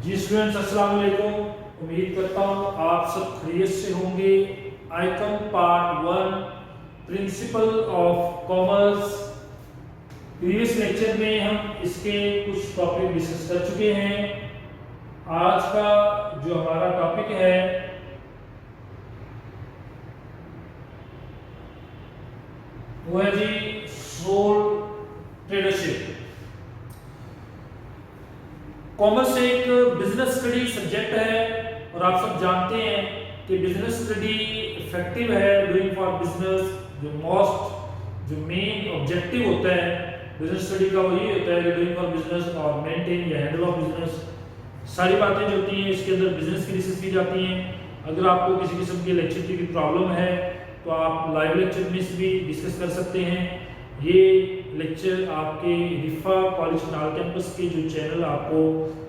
जी students, अस्सलाम वालेकुम। उम्मीद करता हूँ आप सब खैरियत से होंगे। Icon part 1 principle of commerce. Previous lecture में हम इसके कुछ टॉपिक डिस्कस कर चुके हैं। आज का जो हमारा टॉपिक है वो है जी सोल ट्रेडरशिप। कॉमर्स एक बिजनेस स्टडी सब्जेक्ट है और आप सब जानते हैं कि बिजनेस स्टडी इफेक्टिव है डूइंग फॉर बिजनेस। जो मेन ऑब्जेक्टिव होता है बिजनेस स्टडी का वही होता है कि डूइंग फॉर बिजनेस और मेंटेन या हैंडल ऑफ बिजनेस। सारी बातें जो होती हैं इसके अंदर बिजनेस की डिस्कस की जाती हैं। अगर आपको किसी किस्म के लेक्चर की प्रॉब्लम है तो आप लाइव लेक्चर में भी डिस्कस कर सकते हैं। ये लेक्चर आपके रिफा कॉलेज नाल कैंपस के जो चैनल आपको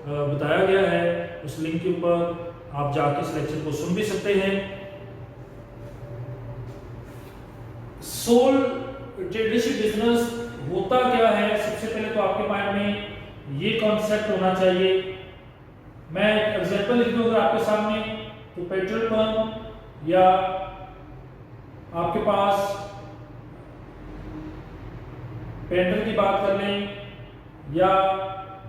बताया गया है उस लिंक के ऊपर आप जाके इस लेक्चर को सुन भी सकते हैं। सोल ट्रेडरशिप बिजनेस होता क्या है, सबसे पहले तो आपके माइंड में ये कॉन्सेप्ट होना चाहिए। मैं एग्जांपल लिख दूंगा आपके सामने, तो पेट्रोल पंप या आपके पास पेंटर की बात कर लें या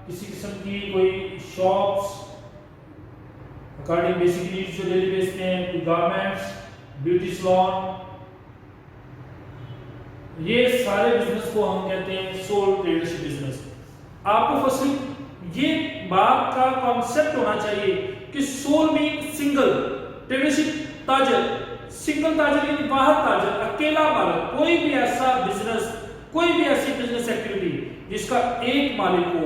किसी किस्म की कोई शॉप्स अकॉर्डिंग बेसिक नीड्स जो डेली बेस में है, गारमेंट्स, ब्यूटी सैलून, ये सारे बिजनेस को हम कहते हैं सोल ट्रेडरशिप बिजनेस। आपको फर्स्टली ये बात का कॉन्सेप्ट होना चाहिए कि soul mean single, tradership ताजर, single ताजर यानी वाहिद ताजर, अकेला मालिक। कोई भी ऐसा बिजनेस, कोई भी ऐसी बिजनेस एक्टिविटी जिसका एक मालिक हो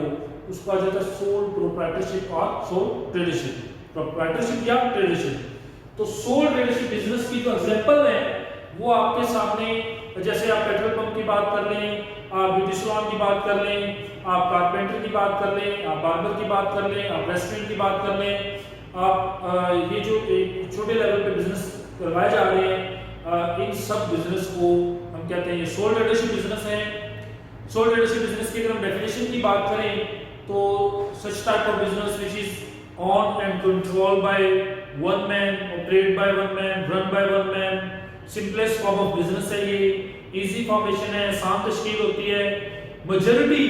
उसको आ जाता है सोल प्रोप्राइटरशिप और सोल ट्रेडरशिप, प्रोप्राइटरशिप या ट्रेडरशिप। तो सोल ट्रेडरशिप बिजनेस की जो एग्जांपल है वो आपके सामने, जैसे आप पेट्रोल पंप की बात कर लें, आप ब्यूटी सैलून की बात कर लें, आप कारपेंटर की बात कर लें, आप बार्बर की बात कर लें, आप रेस्टोरेंट की बात कर लें, आप ये जो एक छोटे लेवल पे बिजनेस करवाए जा रहे हैं, इन सब बिजनेस को हम कहते हैं ये सोल ट्रेडरशिप बिजनेस है। सोल ट्रेडरशिप बिजनेस की अगर हम डेफिनेशन की बात करें तो such type of business which is owned and controlled by one man, operated by one man, run by one man, simplest form of business है ये, इजी फॉर्मेशन है, आसान तश्कील होती है। मेजॉरिटी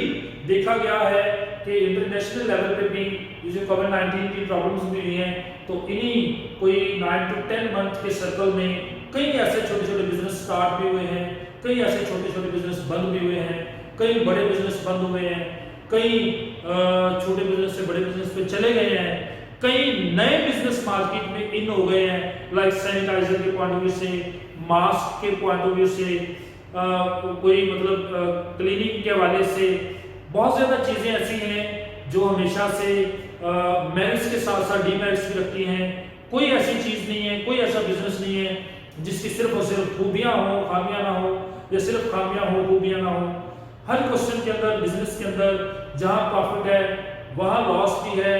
देखा गया है कि इंटरनेशनल लेवल पे भी जो कोविड-19 की प्रॉब्लम्स भी हुई हैं तो इन्हीं कोई 9 to 10 मंथ के सर्कल में कई ऐसे छोटे छोटे बिजनेस स्टार्ट भी हुए हैं, कई ऐसे छोटे छोटे बिजनेस बंद भी हुए हैं, कई बड़े बिजनेस बंद हुए हैं, कई छोटे बिजनेस से बड़े बिजनेस पे चले गए हैं, कई नए बिजनेस मार्केट में इन हो गए हैं, लाइक सैनिटाइजर के पॉइंट ऑफ व्यू से, मास्क के पॉइंट ऑफ व्यू से, कोई मतलब क्लीनिंग के हवाले से बहुत ज़्यादा चीज़ें ऐसी हैं जो हमेशा से मेरिट्स के साथ साथ डीमेरिट्स भी रखती हैं। कोई ऐसी चीज़ नहीं है, कोई ऐसा बिजनेस नहीं है जिसकी सिर्फ और सिर्फ खूबियाँ हो, खामियाँ ना हो, या सिर्फ खामियाँ हो खूबियाँ ना हो। हर क्वेश्चन के अंदर, बिजनेस के अंदर जहाँ प्रॉफिट है वहाँ लॉस भी है,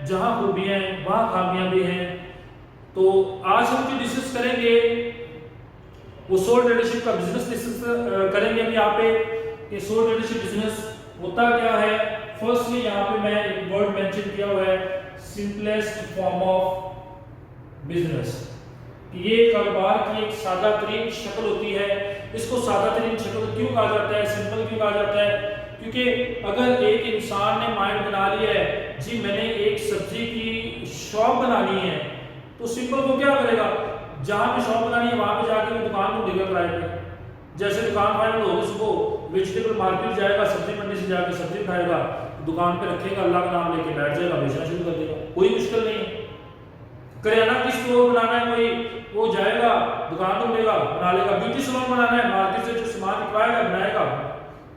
जहाँ खूबियाँ हैं वहाँ खामियाँ भी हैं। तो आज हम जो डिस्कस करेंगे वो सोल ट्रेडरशिप का बिजनेस डिस्कस करेंगे हम यहाँ पे कि सोल ट्रेडरशिप बिजनेस होता क्या है। फर्स्टली यहाँ पे मैं एक वर्ड मेंशन किया हुआ है, सिंपलेस्ट फॉर्म ऑफ बिजनेस। ये कारोबार की एक सादा तरीन शक्ल होती है। इसको सादा तरीन शक्ल क्यों कहा जाता है, सिंपल क्यों कहा जाता है? क्योंकि अगर एक इंसान ने माइंड बना लिया है जी मैंने एक सब्जी की शॉप बनानी है, तो सिंपल वो क्या करेगा, जहाँ पे शॉप बनानी है वहाँ पे जाके वो दुकान ढूंढेगा किराए पे। जैसे दुकान फाइनल होगी, सुबह वेजिटेबल मार्केट जाएगा, सब्जी मंडी से जाकर सब्जी उठाएगा, दुकान पे रखेगा, अल्लाह का नाम लेके बैठ जाएगा, बेचना शुरू कर देगा। कोई मुश्किल नहीं है। करियाना की स्टोर बनाना है कोई, वो जाएगा दुकान ढूंढेगा, बना लेगा। ब्यूटी सैलून बनाना है, मार्केट से जो सामान रिक्वायर्ड है बनाएगा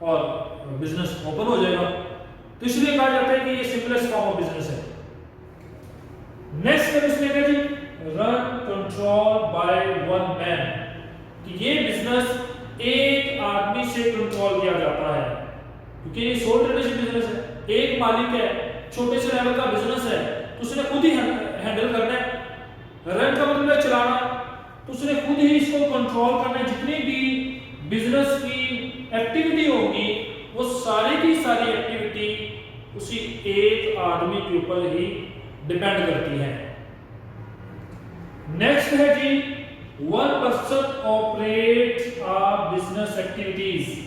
और बिजनेस ओपन हो जाएगा। तो इसलिए कहा जाता है कि ये सिंपलेस्ट फॉर्म ऑफ बिजनेस है। नेक्स्ट है इसमें क्या जी, run control by one man, कि ये बिजनेस एक आदमी से कंट्रोल किया जाता है। क्योंकि ये सोल ट्रेडरशिप बिजनेस है, एक मालिक है, छोटे से लेवल का बिजनेस है तो उसने खुद ही हैंडल करना है। रन का मतलब है चलाना, तो उसने खुद ही इसको कंट्रोल करना है। जितनी भी बिजनेस की एक्टिविटी होगी वो सारी की सारी एक्टिविटी उसी एक आदमी के ऊपर ही डिपेंड करती है। नेक्स्ट है जी, one person operate business activities.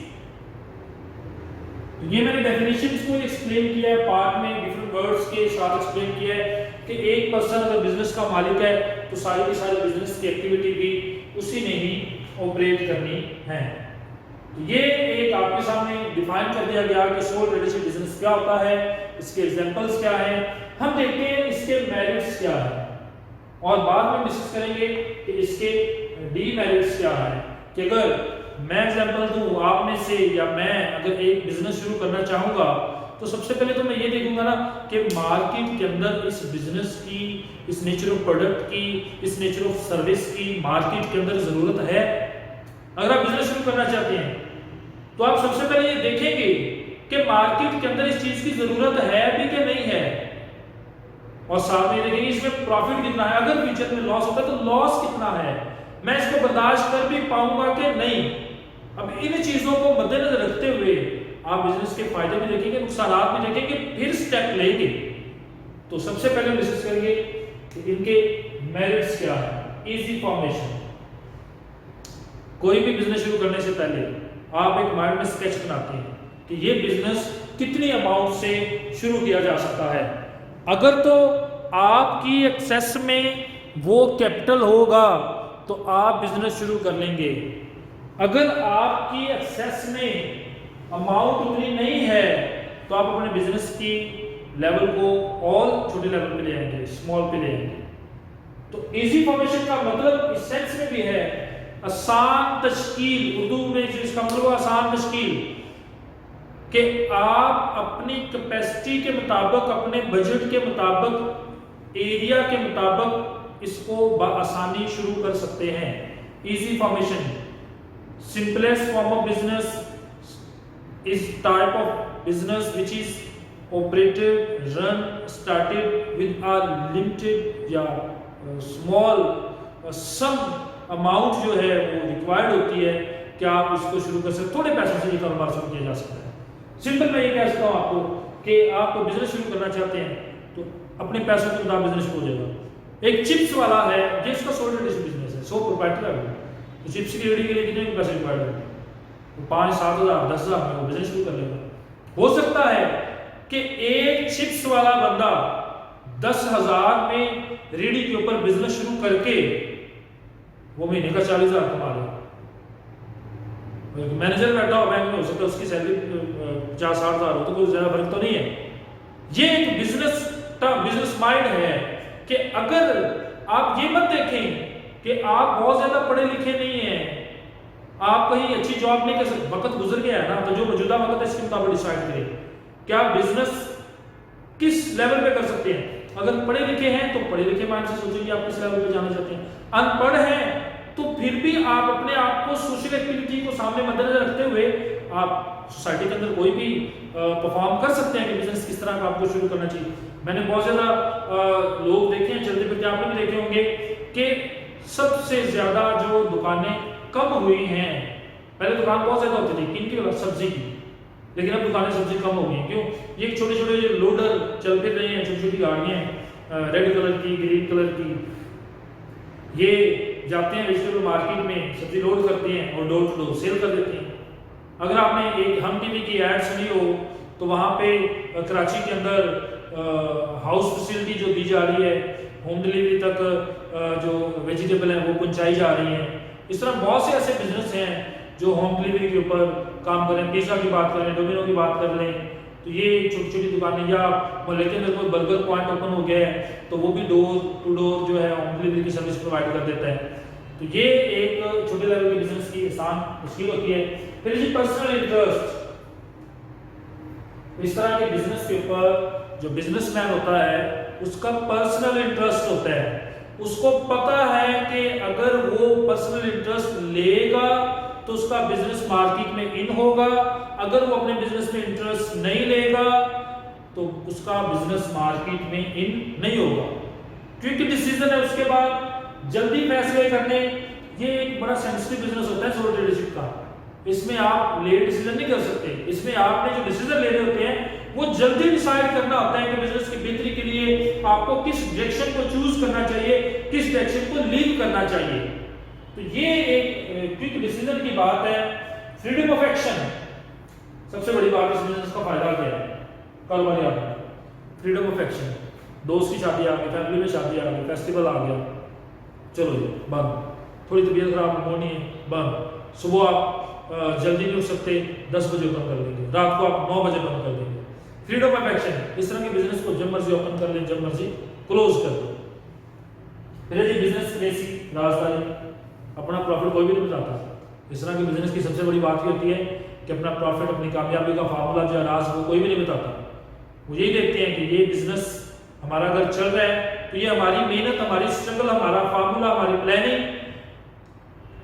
ये मैंने डेफिनेशंस को एक्सप्लेन किया है, पार्ट में डिफरेंट वर्ड्स के साथ एक्सप्लेन किया है कि एक पर्सन अगर बिजनेस का मालिक है तो सारी की सारी बिजनेस की एक्टिविटी भी उसी ने ही ऑपरेट करनी है। तो ये एक आपके सामने डिफाइन कर दिया गया कि सोल ट्रेडरशिप बिजनेस क्या होता है, इसके एग्जांपल्स क्या हैं, हम देखते हैं इसके मेरिट्स क्या है और बाद में डिस्कस करेंगे कि इसके डीमेरिट्स क्या है। कि अगर मैं एग्जांपल दूं आप में से, या मैं अगर एक बिजनेस शुरू करना चाहूंगा तो सबसे पहले तो मैं ये देखूंगा ना कि मार्केट के अंदर इस बिजनेस की, इस नेचर ऑफ प्रोडक्ट की, इस नेचर ऑफ सर्विस की मार्केट के अंदर जरूरत है। अगर आप बिजनेस शुरू करना चाहते हैं तो आप सबसे पहले ये देखेंगे कि मार्केट के अंदर इस चीज की जरूरत है भी कि नहीं है, और साथ में देखेंगे इसमें प्रॉफिट कितना है, अगर फ्यूचर में लॉस होता है तो लॉस कितना है, मैं इसको बर्दाश्त कर भी पाऊंगा कि नहीं। अब इन चीजों को मद्देनजर रखते हुए आप बिजनेस के फायदे भी देखेंगे, नुकसान भी देखेंगे, फिर स्टेप लेंगे। तो सबसे पहले डिस्कस करेंगे कि इनके मेरिट्स क्या है। इजी फॉर्मेशन, कोई भी बिजनेस शुरू करने से पहले आप एक माइंड में स्केच बनाते हैं कि ये बिजनेस कितनी अमाउंट से शुरू किया जा सकता है। अगर तो आपकी एक्सेस में वो कैपिटल होगा तो आप बिजनेस शुरू कर लेंगे। अगर आपकी एक्सेस में अमाउंट उतनी नहीं है तो आप अपने बिजनेस की लेवल को और छोटे लेवल पे ले आएंगे, स्मॉल पे ले आएंगे। तो इजी फॉर्मेशन का मतलब इस सेंस में भी है आसान तश्कील, उर्दू में जिसका मतलब आसान तश्कील, कि आप अपनी कैपेसिटी के मुताबिक, अपने बजट के मुताबिक, एरिया के मुताबिक इसको आसानी शुरू कर सकते हैं। Easy formation, simplest form of business is type of business which is operated, run, started with a limited या small some amount जो है वो required होती है कि आप इसको शुरू कर सकते, थोड़े पैसों से ये कारोबार शुरू किया जा सकता है। सिंपल मैं ये कह सकता हूँ आपको कि आप बिजनेस शुरू करना चाहते हैं तो अपने पैसों के मुताबिक बिजनेस शुरू हो जाएगा। एक चिप्स वाला है जिसका सोल ट्रेडरशिप बिजनेस है, सो प्रोप्राइटर है, तो चिप्स की रेडी के लिए कितने पैसे रिक्वायर्ड है, तो 5-7 हज़ार 10 हज़ार में वो बिजनेस शुरू कर लेगा। हो सकता है कि एक चिप्स वाला बंदा 10,000 में रेडी के ऊपर बिजनेस शुरू करके वो महीने का 40,000 कमा ले। मैनेजर बैठा हो बैंक में, हो सकता है उसकी सैलरी 50-60 हज़ार हो, तो कोई ज्यादा फर्क तो नहीं है। ये एक बिजनेस माइंड है कि अगर आप ये मत देखें कि आप बहुत ज्यादा पढ़े लिखे नहीं हैं, आप कहीं अच्छी जॉब नहीं कर सकते, वक्त गुजर गया है ना, तो जो मौजूदा वक्त है इसके मुताबिक डिसाइड करें क्या बिजनेस किस लेवल पे कर सकते हैं। अगर पढ़े लिखे हैं तो पढ़े लिखे माइंड से सोचेंगे आप किस लेवल पे जाना चाहते हैं। अनपढ़ हैं तो फिर भी आप अपने आप को सोशल एक्टिविटी को सामने मद्देनजर रखते हुए आप सोसाइटी के अंदर कोई भी परफॉर्म कर सकते हैं कि बिजनेस किस तरह का आपको शुरू करना चाहिए। मैंने बहुत ज्यादा लोग देखे हैं, चलते फिरते आपने भी देखे होंगे कि सबसे ज्यादा जो दुकानें कम हुई हैं, पहले दुकान बहुत ज्यादा होती थी किन की, सब्जी की, लेकिन अब दुकानें सब्जी कम हो गई। क्यों? ये छोटे छोटे लोडर चल फिर रहे हैं, छोटी छोटी गाड़ियां रेड कलर की, ग्रीन कलर की, ये जाते हैं वेजिटेबल मार्केट में, सब्जी लोड करते हैं और डोर टू डोर सेल कर देते हैं। अगर आपने एक हम टीवी की ऐड सुनी हो तो वहाँ पे कराची के अंदर हाउस फैसिलिटी जो दी जा रही है, होम डिलीवरी तक जो वेजिटेबल हैं वो पहुंचाई जा रही हैं। इस तरह बहुत से ऐसे बिजनेस हैं जो होम डिलीवरी के ऊपर काम कर रहे हैं। पिज्जा की बात करें, डोमिनो की बात कर लें, तो ये छोटी छोटी दुकानें, या मोहल्ले के अंदर कोई बर्गर पॉइंट ओपन हो गया है तो वो भी डोर टू डोर जो है होम डिलीवरी की सर्विस प्रोवाइड कर देता है। तो ये एक छोटे लेवल के बिजनेस की आसान मुश्किल होती है। फिर जी पर्सनल इंटरेस्ट, इस तरह के बिजनेस के ऊपर जो बिजनेसमैन होता है उसका पर्सनल इंटरेस्ट होता है, उसको पता है कि अगर वो पर्सनल इंटरेस्ट लेगा तो उसका बिजनेस मार्केट में इन होगा, अगर वो अपने बिजनेस में इंटरेस्ट नहीं लेगा तो उसका बिजनेस मार्केट में इन नहीं होगा। क्योंकि डिसीजन है उसके बाद जल्दी फैसले करने, ये एक बड़ा सेंसिटिव बिजनेस होता है सोलो ट्रेडरशिप का। इसमें आप लेट डिसीजन नहीं कर सकते, इसमें आपने जो डिसीजन लेने होते हैं वो जल्दी डिसाइड करना होता है कि बिजनेस की बेहतरी के लिए आपको किस डायरेक्शन को चूज करना चाहिए, किस डायरेक्शन को लीव करना चाहिए। तो ये एक क्विक डिसीजन की बात है। फ्रीडम ऑफ एक्शन, सबसे बड़ी बात इस बिजनेस का फायदा क्या है, कारोबारी आदमी, फ्रीडम ऑफ एक्शन। दोस्त की शादी आ गई, फैमिली में शादी आ गई, फेस्टिवल आ गया, चलो जी बंद, थोड़ी तबीयत खराब होनी है बंद, सुबह आप जल्दी नहीं उठ सकते 10 बजे बंद कर देंगे, रात को आप 9 बजे बंद कर देंगे। फ्रीडम ऑफ एक्शन, इस तरह के बिजनेस को जब मर्जी ओपन कर लें, जब मर्जी क्लोज कर दें। फिर जी बिजनेस बेसिक राजधानी, अपना प्रॉफिट कोई भी नहीं बताता। इस तरह के बिजनेस की सबसे बड़ी बात ये होती है कि अपना प्रॉफिट, अपनी कामयाबी का फार्मूला जो है राज, वो कोई भी नहीं बताता। वो यही देखते हैं कि ये बिजनेस हमारा अगर चल रहा है तो ये हमारी मेहनत, हमारी स्ट्रगल, हमारा फार्मूला, हमारी प्लानिंग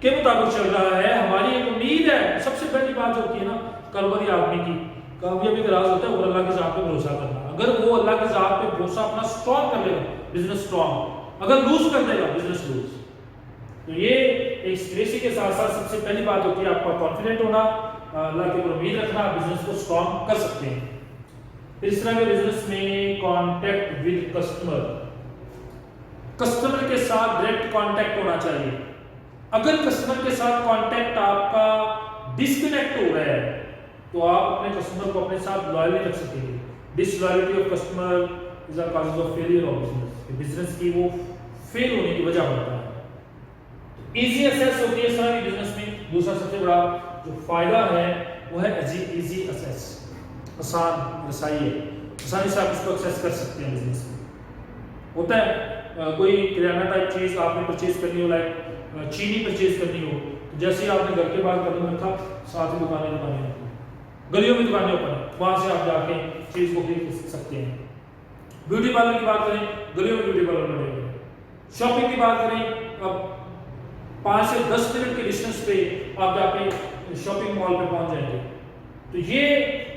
के मुताबिक चल रहा है, हमारी एक उम्मीद है। सबसे पहली बात जो होती है ना कारोबारी आदमी की, कामयाबी का राज होता है वो अल्लाह की ज़ात पे भरोसा करना। अगर वो अल्लाह की ज़ात पे भरोसा अपना स्ट्रॉन्ग कर लेगा, बिजनेस स्ट्रॉन्ग, अगर लूज कर देगा बिजनेस लूज। तो ये एक स्ट्रेसी के साथ साथ सबसे पहली बात होती है आपका कॉन्फिडेंट होना, अल्लाह के ऊपर उम्मीद रखना, बिजनेस को स्ट्रॉन्ग कर सकते हैं। इस तरह के बिजनेस में कॉन्टैक्ट विद कस्टमर, कस्टमर के साथ डायरेक्ट कॉन्टैक्ट होना चाहिए। अगर कस्टमर के साथ कॉन्टैक्ट आपका डिस्कनेक्ट हो रहा है तो आप अपने कस्टमर को अपने साथ लॉयल नहीं रख सकेंगे। Disloyalty of customer is a cause of failure of business, business की वो फेल होने की वजह बनता है। इजी एक्सेस होती है इस तरह के बिजनेस में। दूसरा सबसे बड़ा जो फायदा है वो है इजी एक्सेस, आसान रसाई है, आसानी से आप इसको एक्सेस कर सकते हैं। बिजनेस में होता है कोई किराना टाइप चीज आपने परचेज करनी हो, लाइक चीनी परचेज करनी हो, तो जैसे ही आपने घर के बाहर कदम रखा, साथ ही दुकानें गलियों में दुकानें ओपन, वहां से आप जाके चीज को खरीद सकते हैं। ब्यूटी पार्लर की बात करें, गलियों में ब्यूटी पार्लर बने। शॉपिंग की बात करें, अब 5 से 10 मिनट के डिस्टेंस पे आप जाके शॉपिंग मॉल पे पहुंच जाएंगे। तो ये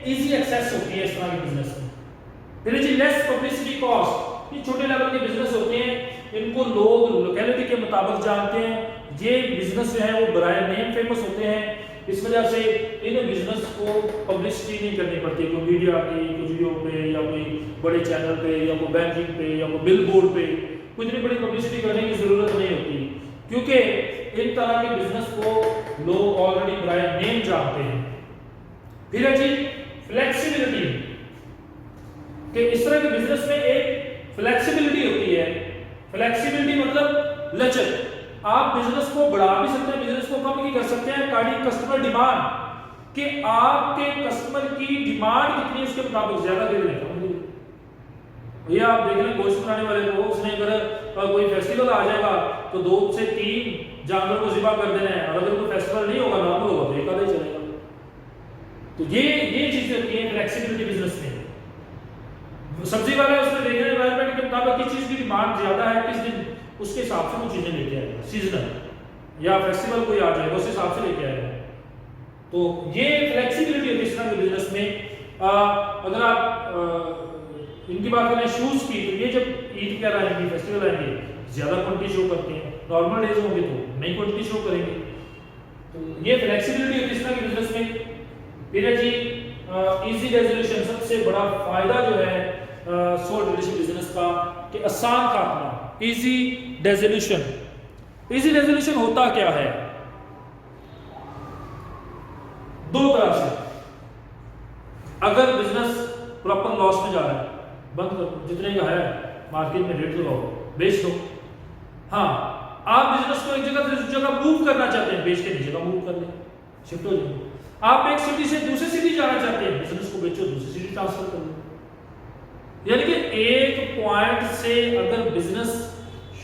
इजी एक्सेस होती है इस तरह के बिजनेस में। फिर जी लेस पब्लिसिटी कॉस्ट, ये छोटे लेवल के बिजनेस होते हैं, इनको लोग लोकेलिटी के मुताबिक जानते हैं। ये बिजनेस जो है वो बराए नेम फेमस होते हैं, इस वजह से इन बिजनेस को पब्लिसिटी नहीं करनी पड़ती, कोई मीडिया की कुछ वीडियो पे या कोई बड़े चैनल पे या कोई बैंकिंग पे या कोई बिल बोर्ड पे कुछ इतनी बड़ी पब्लिसिटी करने की जरूरत नहीं होती, क्योंकि इन तरह के बिजनेस को लोग ऑलरेडी बराए नेम जानते हैं। फिर है जी फ्लेक्सिबिलिटी, कि इस तरह के बिजनेस में एक फ्लेक्सिबिलिटी होती है। फ्लेक्सिबिलिटी मतलब लचक, आप बिजनेस को बढ़ा भी सकते हैं, बिजनेस को कम भी कर सकते हैं अकॉर्डिंग कस्टमर डिमांड, कि आपके कस्टमर की डिमांड कितनी है उसके मुताबिक ज्यादा दे देगा। भैया आप देख लें गोश्त बनाने वाले को, उसने अगर कोई फेस्टिवल आ जाएगा तो 2 से 3 जानवर को ज़िबा कर देना है, और अगर कोई फेस्टिवल नहीं होगा, नॉर्मल होगा, तो एक आधा ही चलेगा। तो ये चीजें होती है फ्लेक्सिबिलिटी बिजनेस में। सब्जी वाला है, उसने देखना एनवायरनमेंट के मुताबिक किस चीज की डिमांड ज्यादा है, किस दिन उसके हिसाब से वो चीजें लेके आएगा, सीजनल या फेस्टिवल कोई आ जाएगा उस हिसाब से लेके आएगा। तो ये फ्लेक्सिबिलिटी होती है इस तरह के बिजनेस में। अगर आप इनकी बात करें शूज की, तो ये जब ईद क्या आएंगे, फेस्टिवल आएंगे, ज्यादा क्वांटिटी शो करते हैं, नॉर्मल डेज होंगे तो नई क्वांटिटी शो करेंगे। तो ये फ्लेक्सिबिलिटी होती है इस तरह के बिजनेस में। फिर है जी इजी रेजोल्यूशन, सबसे बड़ा फायदा जो है सोल ट्रेडिशनल बिजनेस का कि आसान खात्मा, इजी रेजोल्यूशन। इजी रेजोल्यूशन होता क्या है, 2 तरह से। अगर बिजनेस प्रॉपर लॉस में जा रहा है, बंद कर दो, जितने का है मार्केट में रेट लगाओ, बेच दो। हाँ, आप बिजनेस को एक जगह से दूसरी जगह मूव करना चाहते हैं, बेच के नई जगह मूव कर ले, शिफ्ट हो जाए। आप एक सिटी से दूसरी सिटी जाना चाहते हैं, बिजनेस को बेचो, दूसरी सिटी ट्रांसफर कर लो। यानी कि एक पॉइंट से अगर बिजनेस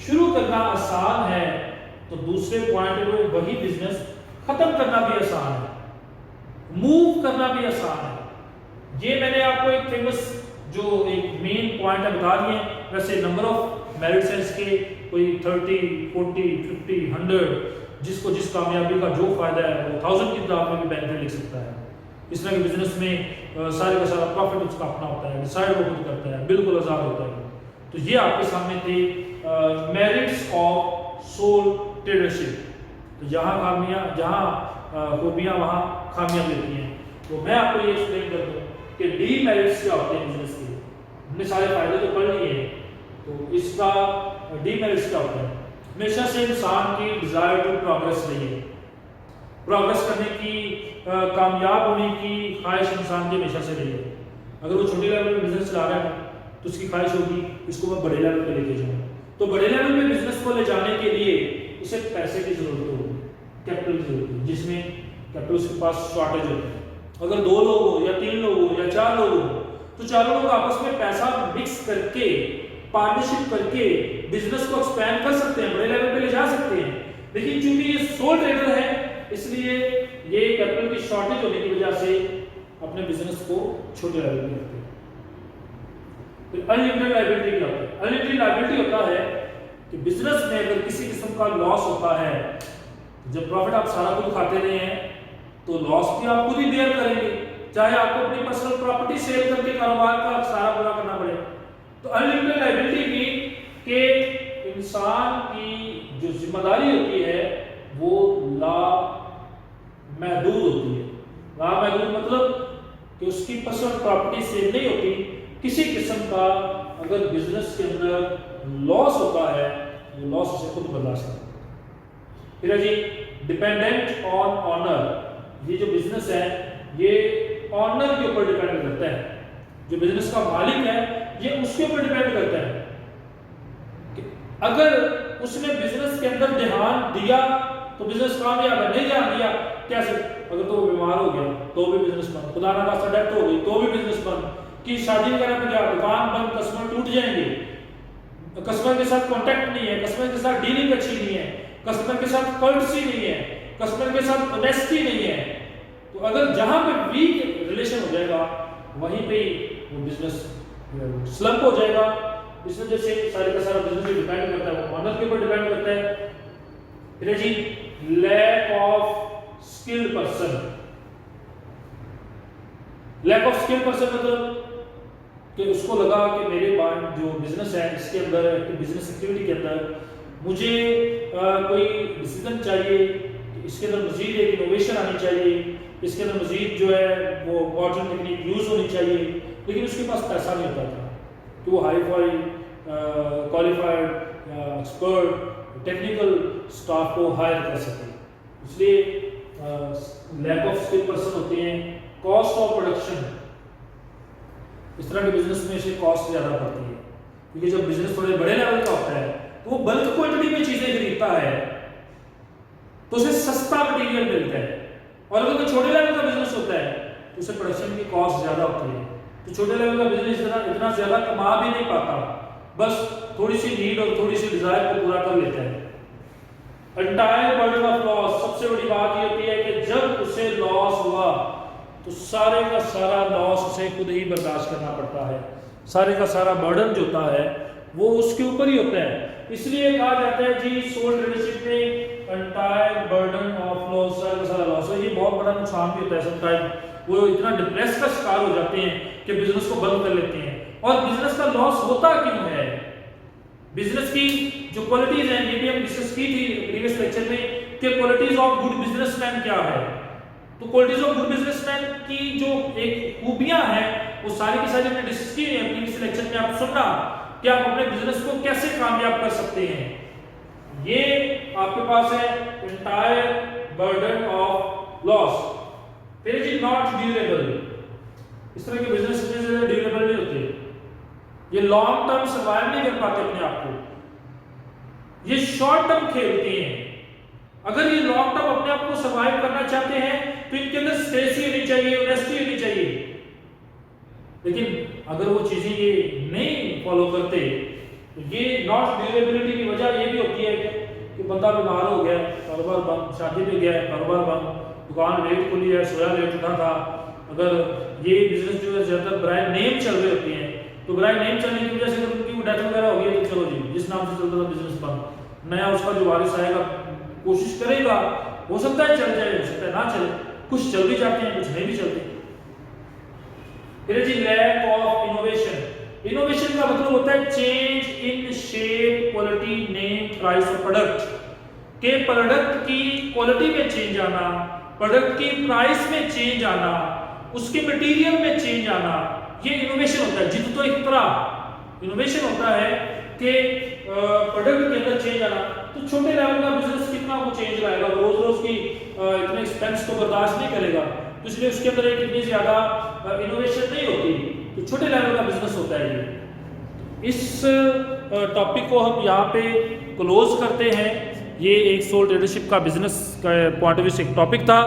शुरू करना आसान है तो दूसरे पॉइंट पे वही बिजनेस खत्म करना भी आसान है, मूव करना भी आसान है। ये मैंने आपको एक फेमस जो एक मेन पॉइंट है बता दिए। वैसे नंबर ऑफ मेरिट सेल्स के कोई 30, 40, 50, 100, जिसको जिस कामयाबी का जो फायदा है वो 1000 की किताब में भी बेनिफिट लिख सकता है। इस तरह के बिजनेस में सारे का सारा प्रॉफिट उसका अपना होता है, डिसाइड वो खुद करता है, बिल्कुल आजाद होता है। तो ये आपके सामने थे मेरिट्स ऑफ सोल ट्रेडरशिप। तो जहाँ खामियां, जहाँ खूबियाँ वहाँ खामियां मिलती हैं। तो मैं आपको ये एक्सप्लेन कर दूँ कि डीमेरिट्स क्या होते हैं बिजनेस के। हमने सारे फायदे तो पढ़ लिए हैं, तो इसका डीमेरिट्स क्या होता है? हमेशा से इंसान की डिजायर टू प्रोग्रेस रही है, प्रोग्रेस करने की, कामयाब होने की ख्वाहिश इंसान की हमेशा से रही है। अगर वो छोटे लेवल पे बिजनेस चला रहा है तो उसकी ख्वाहिश होगी इसको मैं बड़े लेवल पे लेके जाऊँ। तो बड़े लेवल पे बिजनेस को ले जाने के लिए उसे पैसे की जरूरत होगी, कैपिटल की जरूरत होगी, जिसमें कैपिटल उसके पास शॉर्टेज होता है। अगर 2 लोग हो या 3 लोग हो या 4 लोग हो तो चारों लोग आपस में पैसा मिक्स करके, पार्टनरशिप करके बिजनेस को एक्सपैंड कर सकते हैं, बड़े लेवल पे ले जा सकते हैं। लेकिन चूंकि ये सोल ट्रेडर है इसलिए ये कैपिटल की शॉर्टेज होने की वजह से अपने बिजनेस को छोटे लेवल पे रखते हैं। फिर अनलिमिटेड लायबिलिटी क्या होता है? अनलिमिटेड लायबिलिटी होता है कि बिजनेस में अगर किसी किस्म का लॉस होता है, जब प्रॉफिट आप सारा कुछ खाते रहे हैं तो लॉस भी आप खुद ही बेयर करेंगे, चाहे आपको अपनी पर्सनल प्रॉपर्टी सेल करके कारोबार का सारा पूरा करना पड़े। तो अनलिमिटेड लायबिलिटी भी कि इंसान की जो जिम्मेदारी होती है वो लामहदूद होती है। लामहदूद मतलब कि उसकी पर्सनल प्रॉपर्टी सेल नहीं होती। किसी किस्म का अगर बिजनेस के अंदर लॉस होता है वो लॉस उसे खुद बर्दाश्त करना है। फिर जी डिपेंडेंट ऑन ऑनर, ये जो बिजनेस है ये ऑनर के ऊपर डिपेंड करता है। जो बिजनेस का मालिक है ये उसके ऊपर डिपेंड करता है कि अगर उसने बिजनेस के अंदर ध्यान दिया तो बिजनेस कामयाब है, नहीं ध्यान दिया कैसे? अगर तो वो बीमार हो गया तो भी बिजनेस बंद, खुदा ना खास्ता डेथ हो गई तो भी बिजनेस बंद, कि शादी वगैरह में गया दुकान बंद, कस्टमर टूट जाएंगे, कस्टमर के साथ कांटेक्ट नहीं है, कस्टमर के साथ डीलिंग अच्छी नहीं है, कस्टमर के साथ कर्टसी नहीं है, कस्टमर के साथ ऑनेस्टी नहीं है। तो अगर जहां पे वीक रिलेशन हो जाएगा वहीं पे वो बिजनेस स्लंप हो जाएगा। इस वजह से सारे का सारा बिजनेस डिपेंड करता है, वो ऑनर के ऊपर डिपेंड करता है। फिर जी lack of skilled person. Lack of skilled person मतलब कि उसको लगा कि मेरे पास जो बिजनेस है इसके अंदर, बिजनेस एक्टिविटी के अंदर मुझे कोई डिसीजन चाहिए, इसके अंदर मजीद एक इनोवेशन आनी चाहिए, इसके अंदर मजीद जो है वो मॉडर्न टेक्निक यूज होनी चाहिए, लेकिन उसके पास पैसा नहीं होता था कि वो हाई फाई क्वालिफाइड या एक्सपर्ट टेक्निकल स्टाफ को हायर कर सके। इसलिए लैक ऑफ स्किल पर्सन होते हैं। कॉस्ट ऑफ प्रोडक्शन, इस तरह के बिजनेस में इसे कॉस्ट ज़्यादा पड़ती है क्योंकि जब बिजनेस थोड़े बड़े लेवल का होता है तो वो बल्क क्वांटिटी में चीज़ें खरीदता है तो उसे सस्ता मटेरियल मिलता है, और अगर कोई छोटे लेवल का बिजनेस होता है तो उसे प्रोडक्शन की कॉस्ट ज़्यादा होती है। तो छोटे लेवल का बिजनेस इतना ज़्यादा कमा भी नहीं पाता, बस थोड़ी सी नीड और थोड़ी सी डिजायर को पूरा कर लेता है। एंटायर बर्डन ऑफ लॉस, सबसे बड़ी बात ये होती है कि जब उसे लॉस हुआ तो सारे का सारा लॉस उसे खुद ही बर्दाश्त करना पड़ता है, सारे का सारा बर्डन जो होता है वो उसके ऊपर ही होता है। इसलिए कहा जाता है जी सोल ट्रेडरशिप में एंटायर बर्डन ऑफ लॉस, सारा का सारा लॉस है। ये बहुत बड़ा नुकसान भी होता है। समटाइम वो इतना डिप्रेस का शिकार हो जाते हैं कि बिजनेस को बंद कर लेते हैं। और बिजनेस का लॉस होता क्यों है? बिजनेस की जो क्वालिटीज हैं ये भी हम डिस्कस की थी प्रीवियस लेक्चर में कि क्वालिटीज ऑफ गुड बिजनेसमैन क्या है। तो क्वालिटीज ऑफ गुड बिजनेसमैन की जो एक खूबियां हैं वो सारी की सारी हमने डिस्कस की है प्रीवियस लेक्चर में। आप सुनना कि आप अपने बिजनेस को कैसे कामयाब कर सकते हैं। ये आपके पास है एंटायर बर्डन ऑफ लॉस। फिर जी नॉट ड्यूरेबल, इस तरह के बिजनेस इतने ज्यादा ड्यूरेबल नहीं होते, ये लॉन्ग टर्म सर्वाइव नहीं कर पाते अपने आप को, ये शॉर्ट टर्म खेलते हैं। अगर ये लॉन्ग टर्म अपने आप को सर्वाइव करना चाहते हैं तो इनके अंदर स्ट्रेस होनी चाहिए, ऑनेस्टी होनी चाहिए। लेकिन अगर वो चीजें ये नहीं फॉलो करते तो ये नॉट ड्यूरेबिलिटी की वजह ये भी होती है कि बंदा बीमार हो गया, कारोबार बंद, शादी पे गया, कारोबार बंद, दुकान लेट खुली है, सोया लेट उठा था। अगर ये बिजनेस जो है ज्यादातर ब्रांड नेम चल रहे होते हैं तो ब्रांड नेम चलने की वजह से अगर उनकी डेथ वगैरह हो गई तो चलो जी जिस नाम से चलता था बिजनेस बंद, नया उसका जो वारिस आएगा कोशिश करेगा, हो सकता है चल जाए, हो सकता है ना चले, कुछ चल भी जाते हैं कुछ नहीं भी चलते। फिर जी लैक ऑफ इनोवेशन। इनोवेशन का मतलब होता है change in shape, quality, name, price of product, के प्रोडक्ट की क्वालिटी में चेंज आना, प्रोडक्ट की प्राइस में चेंज आना, उसके मटेरियल में चेंज आना, ये इनोवेशन होता है। जिद तो इख्तरा इनोवेशन होता है कि प्रोडक्ट के अंदर चेंज आना, तो छोटे लेवल का बिजनेस कितना वो चेंज लाएगा, रोज रोज की इतने एक्सपेंस को बर्दाश्त नहीं करेगा, तो इसलिए उसके अंदर एक इतनी ज्यादा इनोवेशन नहीं होती, तो छोटे लेवल का बिजनेस होता है ये। इस टॉपिक को हम यहाँ पे क्लोज करते हैं। ये एक सोल ट्रेडरशिप का बिजनेस का पॉइंट ऑफ व्यू से एक टॉपिक था।